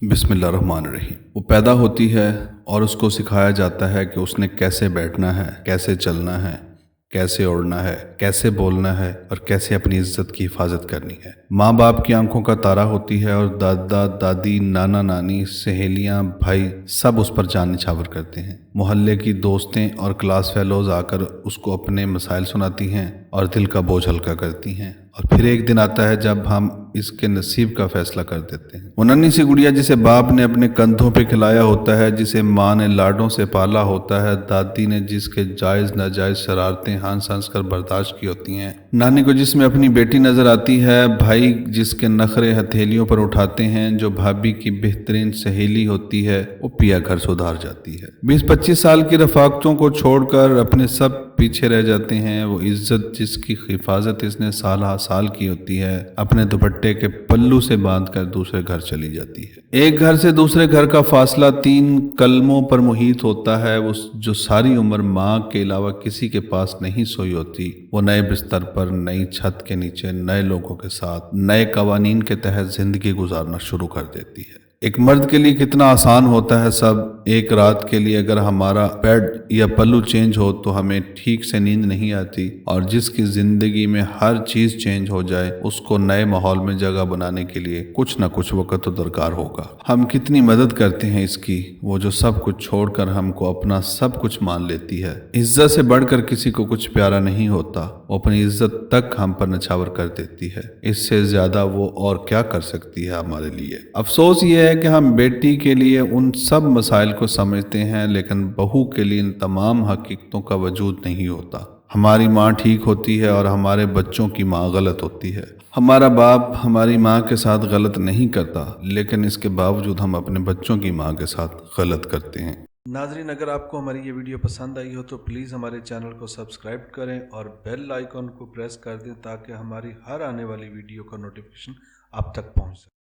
बिस्मिल्लाहिर्रहमानिर्रहीम। वो पैदा होती है और उसको सिखाया जाता है कि उसने कैसे बैठना है, कैसे चलना है, कैसे उड़ना है, कैसे बोलना है और कैसे अपनी इज्जत की हिफाजत करनी है। माँ बाप की आंखों का तारा होती है और दादा दादी, नाना नानी, सहेलियाँ, भाई सब उस पर जान निछावर करते हैं। मोहल्ले की दोस्तें और क्लास फेलोज आकर उसको अपने मसाइल सुनाती हैं और दिल का बोझ हल्का करती हैं। और फिर एक दिन आता है जब हम इसके नसीब का फैसला कर देते हैं। वो नन्ही सी गुड़िया जिसे बाप ने अपने कंधों पे खिलाया होता है, जिसे माँ ने लाडों से पाला होता है, दादी ने जिसके जायज़ नाजायज़ शरारतें हंस हंस कर बर्दाश्त की होती हैं, नानी को जिसमें अपनी बेटी नजर आती है, भाई जिसके नखरे हथेलियों पर उठाते हैं, जो भाभी की बेहतरीन सहेली होती है, वो पिया घर सुधार जाती है। 20-25 साल की रफाकतों को छोड़कर अपने सब पीछे रह जाते हैं। वो इज्जत जिसकी हिफाजत इसने साल साल की होती है, अपने दुपट्टे के पल्लू से बांधकर दूसरे घर चली जाती है। एक घर से दूसरे घर का फासला 3 कलमों पर मुहित होता है। वो जो सारी उम्र माँ के अलावा किसी के पास नहीं सोई होती, वो नए बिस्तर पर, नई छत के नीचे, नए लोगों के साथ, नए कवानीन के तहत जिंदगी गुजारना शुरू कर देती है। एक मर्द के लिए कितना आसान होता है सब। एक रात के लिए अगर हमारा बेड या पल्लू चेंज हो तो हमें ठीक से नींद नहीं आती, और जिसकी जिंदगी में हर चीज चेंज हो जाए, उसको नए माहौल में जगह बनाने के लिए कुछ ना कुछ वक्त तो दरकार होगा। हम कितनी मदद करते हैं इसकी, वो जो सब कुछ छोड़कर हमको अपना सब कुछ मान लेती है। इज्जत से बढ़कर किसी को कुछ प्यारा नहीं होता। वो अपनी इज्जत तक हम पर नछावर कर देती है। इससे ज्यादा वो और क्या कर सकती है हमारे लिए। अफसोस ये है कि हम बेटी के लिए उन सब मसाइल को समझते हैं, लेकिन बहू के लिए इन तमाम हकीकतों का वजूद नहीं होता। हमारी माँ ठीक होती है और हमारे बच्चों की माँ गलत होती है। हमारा बाप हमारी माँ के साथ गलत नहीं करता, लेकिन इसके बावजूद हम अपने बच्चों की माँ के साथ गलत करते हैं। नाजरीन, अगर आपको हमारी ये वीडियो पसंद आई हो तो प्लीज़ हमारे चैनल को सब्सक्राइब करें और बेल आइकॉन को प्रेस कर दें ताकि हमारी हर आने वाली वीडियो का नोटिफिकेशन आप तक पहुंच सके।